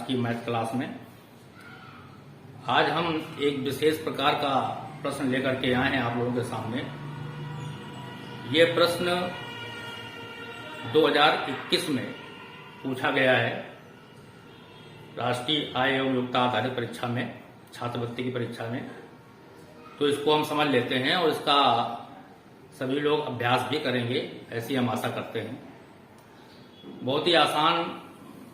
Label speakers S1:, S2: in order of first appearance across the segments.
S1: आज की math class में। आज हम एक विशेष प्रकार का प्रश्न लेकर के आए हैं आप लोगों के सामने। ये प्रश्न 2021 में पूछा गया है राष्ट्रीय आय एवं योग्यता आधारित परीक्षा में, छात्रवृत्ति की परीक्षा में। तो इसको हम समझ लेते हैं और इसका सभी लोग अभ्यास भी करेंगे, ऐसी हम आशा करते हैं। बहुत ही आसान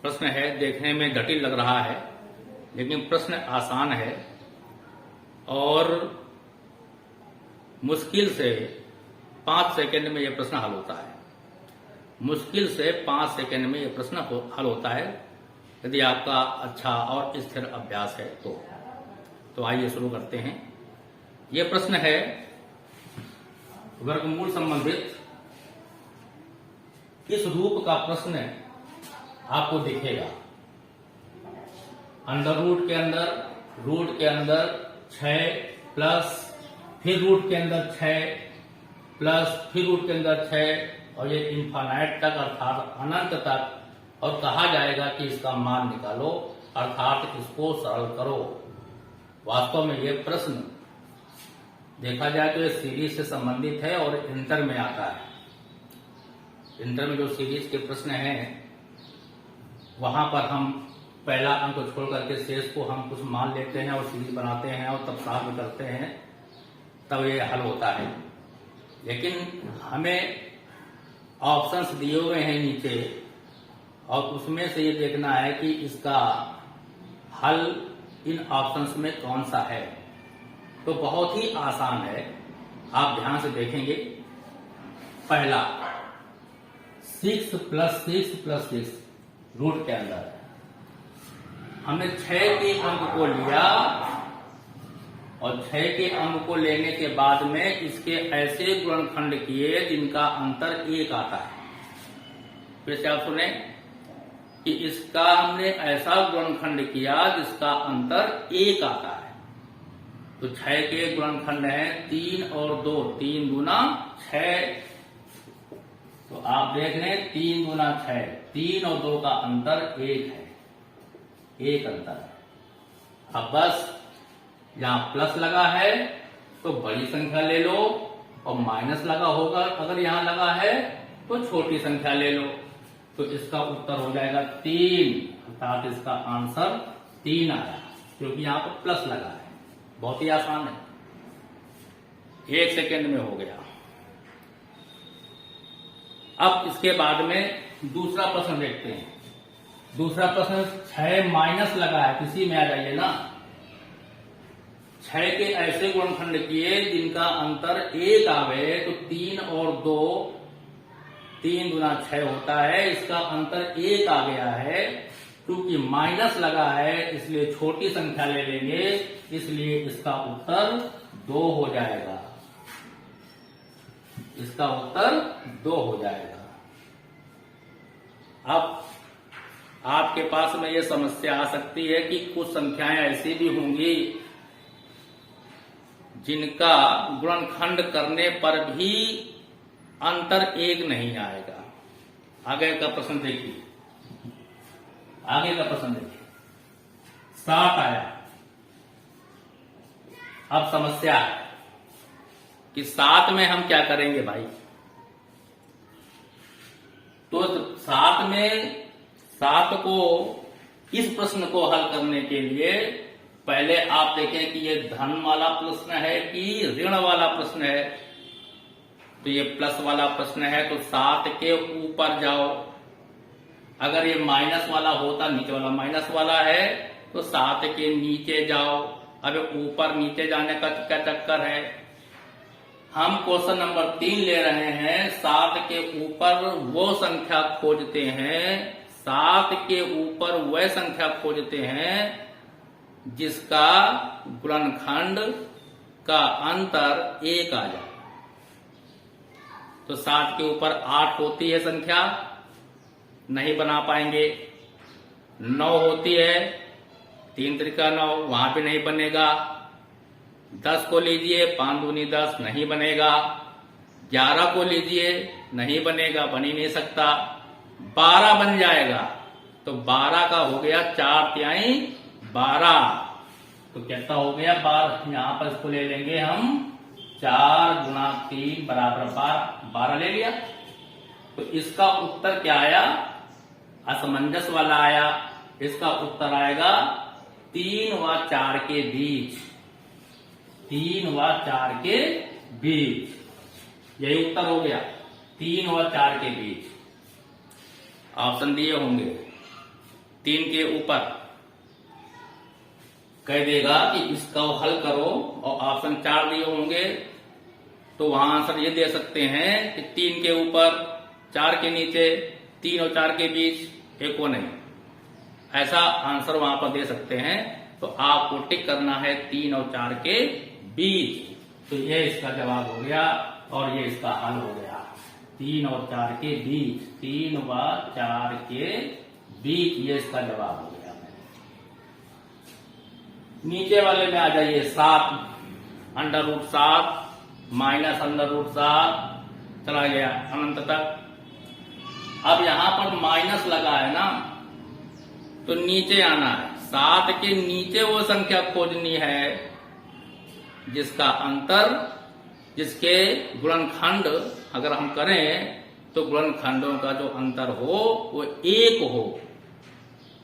S1: प्रश्न है, देखने में जटिल लग रहा है लेकिन प्रश्न आसान है और मुश्किल से 5 सेकंड में यह प्रश्न हल होता है। मुश्किल से 5 सेकंड में यह प्रश्न हल होता है यदि आपका अच्छा और स्थिर अभ्यास है तो आइए शुरू करते हैं। यह प्रश्न है वर्गमूल संबंधित। इस रूप का प्रश्न आपको दिखेगा। अंडर रूट के अंदर, रूट के अंदर 6 प्लस फिर रूट के अंदर 6 प्लस फिर रूट के अंदर 6 और ये इन्फानाइट तक अर्थात अनंत तक, और कहा जाएगा कि इसका मान निकालो अर्थात इसको सरल करो। वास्तव में ये प्रश्न देखा जाए तो ये सीरीज से संबंधित है और इंटर में आता है। इंटर में जो सीरीज के प्रश्न हैं वहां पर हम पहला अंक छोड़ करके शेष को हम कुछ मान लेते हैं और सीरीज बनाते हैं और तब साथ करते हैं, तब ये हल होता है। लेकिन हमें ऑप्शंस दिए हुए हैं नीचे और उसमें से ये देखना है कि इसका हल इन ऑप्शंस में कौन सा है। तो बहुत ही आसान है, आप ध्यान से देखेंगे। पहला 6 प्लस 6 प्लस 6 रूट के अंदर हमने 6 के अंक को लिया और 6 के अंक को लेने के बाद में इसके ऐसे गुणनखंड किए जिनका अंतर 1 आता है। फिर से आप सुने कि इसका हमने ऐसा गुणनखंड किया जिसका अंतर 1 आता है। तो 6 के गुणनखंड है 3 और 2, 3 गुना 6। तो आप देख लें 3 गुना 6, 3 और 2 का अंतर 1 है, 1 अंतर है। अब बस यहां प्लस लगा है तो बड़ी संख्या ले लो और माइनस लगा होगा अगर यहां लगा है तो छोटी संख्या ले लो। तो इसका उत्तर हो जाएगा 3 अर्थात इसका आंसर 3 आया क्योंकि यहां पर प्लस लगा है। बहुत ही आसान है, 1 सेकेंड में हो गया। अब इसके बाद में दूसरा प्रश्न देखते हैं। दूसरा प्रश्न 6 माइनस लगा है, किसी में आ जाइए ना। 6 के ऐसे गुणनखंड किए जिनका अंतर 1 आवे तो 3 और 2, 3 गुना 6 होता है, इसका अंतर 1 आ गया है। क्योंकि माइनस लगा है इसलिए छोटी संख्या ले लेंगे, इसलिए इसका उत्तर 2 हो जाएगा। इसका उत्तर 2 हो जाएगा। अब आपके पास में यह समस्या आ सकती है कि कुछ संख्याएं ऐसी भी होंगी जिनका गुणनखंड करने पर भी अंतर 1 नहीं आएगा। आगे का प्रश्न देखिए, आगे का प्रश्न देखिए। 7 आया। अब समस्या है कि 7 में हम क्या करेंगे भाई। तो 7 में 7 को इस प्रश्न को हल करने के लिए पहले आप देखें कि ये धन वाला प्रश्न है कि ऋण वाला प्रश्न है। तो ये प्लस वाला प्रश्न है तो 7 के ऊपर जाओ। अगर ये माइनस वाला होता, नीचे वाला माइनस वाला है तो 7 के नीचे जाओ। अब ऊपर नीचे जाने का क्या चक्कर है। हम क्वेश्चन नंबर 3 ले रहे हैं, 7 के ऊपर वो संख्या खोजते हैं, 7 के ऊपर वह संख्या खोजते हैं जिसका गुणनखंड का अंतर 1 आ जाए। तो 7 के ऊपर 8 होती है संख्या, नहीं बना पाएंगे। 9 होती है, 3 त्रिका 9, वहां पे नहीं बनेगा। 10 को लीजिए, 5 दूनी 10, नहीं बनेगा। 11 को लीजिए, नहीं बनेगा, बन ही नहीं सकता। 12 बन जाएगा तो 12 का हो गया 4×3 12, तो कितना हो गया 12। यहाँ पर इसको ले लेंगे हम 4 × 3 = 12 ले लिया। तो इसका उत्तर क्या आया, असमंजस वाला आया। इसका उत्तर आएगा 3 व 4 के बीच, 3 व 4 के बीच, यही उत्तर हो गया 3 व 4 के बीच। ऑप्शन दिए होंगे 3 के ऊपर, कह देगा कि इसका हल करो, और ऑप्शन 4 दिए होंगे तो वहां आंसर ये दे सकते हैं कि 3 के ऊपर 4 के नीचे, 3 और 4 के बीच एक को नहीं, ऐसा आंसर वहां पर दे सकते हैं। तो आपको टिक करना है 3 और 4 के बीच। तो ये इसका जवाब हो गया और ये इसका हल हो गया, 3 और 4 के बीच, 3 व 4 के बीच, ये इसका जवाब हो गया। नीचे वाले में आ जाइए 7, √7 -√7 चला गया अनंत तक। अब यहां पर माइनस लगा है ना, तो नीचे आना है। 7 के नीचे वो संख्या खोजनी है जिसका अंतर, जिसके गुणनखंड अगर हम करें तो गुणनखंडों का जो अंतर हो वो 1 हो।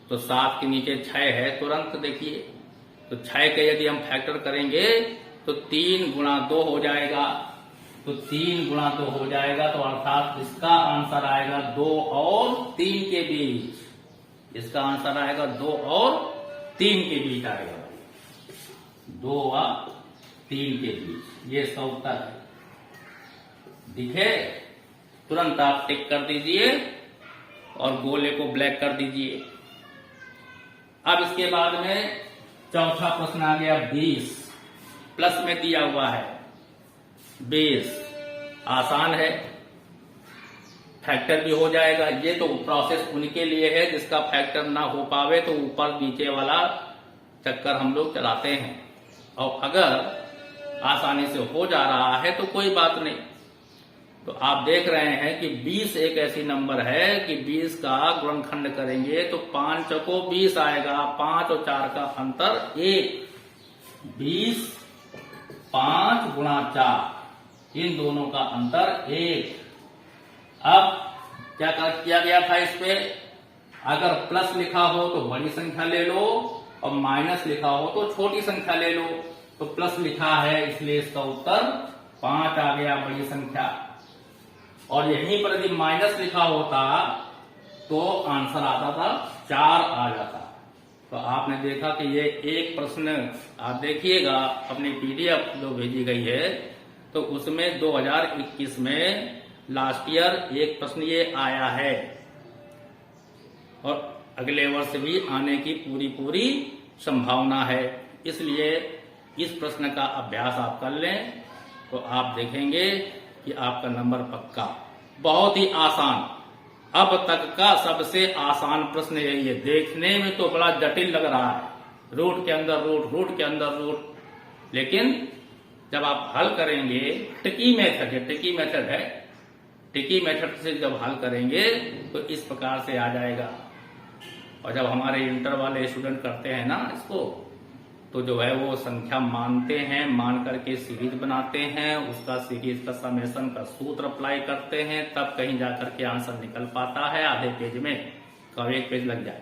S1: तो 7 के नीचे 6 है, तुरंत देखिए, तो 6 के यदि हम फैक्टर करेंगे तो 3 × 2 हो जाएगा। तो 3 × 2 हो जाएगा, तो अर्थात इसका आंसर आएगा 2 और 3 के बीच। इसका आंसर आएगा 2 और 3 के बीच आएगा, 2 व 3 के बीच, ये इसका उत्तर है। दिखे, तुरंत आप टिक कर दीजिए और गोले को ब्लैक कर दीजिए। अब इसके बाद में चौथा प्रश्न आ गया 20, प्लस में दिया हुआ है 20, आसान है, फैक्टर भी हो जाएगा। ये तो प्रोसेस उनके लिए है जिसका फैक्टर ना हो पावे तो ऊपर नीचे वाला चक्कर हम लोग चलाते हैं, और अगर आसानी से हो जा रहा है तो कोई बात नहीं। तो आप देख रहे हैं कि 20 एक ऐसी नंबर है कि 20 का गुणनखंड करेंगे तो 5 चौको 20 आएगा, 5 और 4 का अंतर 1, 20 5 × 4, इन दोनों का अंतर 1। अब क्या किया गया था इस पे, अगर प्लस लिखा हो तो बड़ी संख्या ले लो और माइनस लिखा हो तो छोटी संख्या ले लो। तो प्लस लिखा है इसलिए इसका उत्तर 5 आ गया, बड़ी संख्या। और यहीं पर यदि माइनस लिखा होता तो आंसर आता था 4 आ जाता। तो आपने देखा कि ये एक प्रश्न आप देखिएगा अपनी PDF जो भेजी गई है, तो उसमें 2021 में लास्ट ईयर एक प्रश्न ये आया है, और अगले वर्ष भी आने की पूरी संभावना है। इसलिए इस प्रश्न का अभ्यास आप कर लें तो आप देखेंगे कि आपका नंबर पक्का। बहुत ही आसान, अब तक का सबसे आसान प्रश्न यही है। देखने में तो बड़ा जटिल लग रहा है, रूट के अंदर रूट, रूट के अंदर रूट, लेकिन जब आप हल करेंगे, टिकी मेथड है, टिकी मेथड से जब हल करेंगे तो इस प्रकार से आ जाएगा। और जब हमारे इंटर वाले स्टूडेंट करते हैं ना इसको, तो जो है वो संख्या मानते हैं, मान करके सीरीज बनाते हैं, उसका सीरीज का समेशन का सूत्र अप्लाई करते हैं, तब कहीं जाकर के आंसर निकल पाता है। आधे पेज में कब एक पेज लग जाए।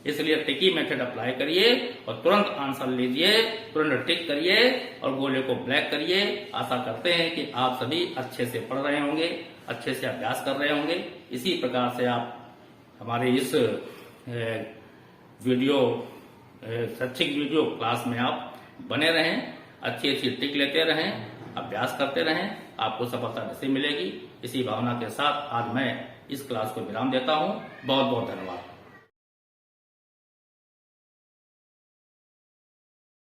S1: इसलिए टिकी मेथड अप्लाई करिए और तुरंत आंसर लीजिए, तुरंत टिक करिए और गोले को ब्लैक करिए। आशा करते हैं कि आप सभी अच्छे से पढ़ रहे होंगे, अच्छे से अभ्यास कर रहे होंगे। इसी प्रकार से आप हमारे इस शैक्षिक वीडियो क्लास में आप बने रहें, अच्छी टिक लेते रहें, अभ्यास करते रहें, आपको सफलता निश्चय मिलेगी। इसी भावना के साथ आज मैं इस क्लास को विराम देता हूं। बहुत बहुत धन्यवाद।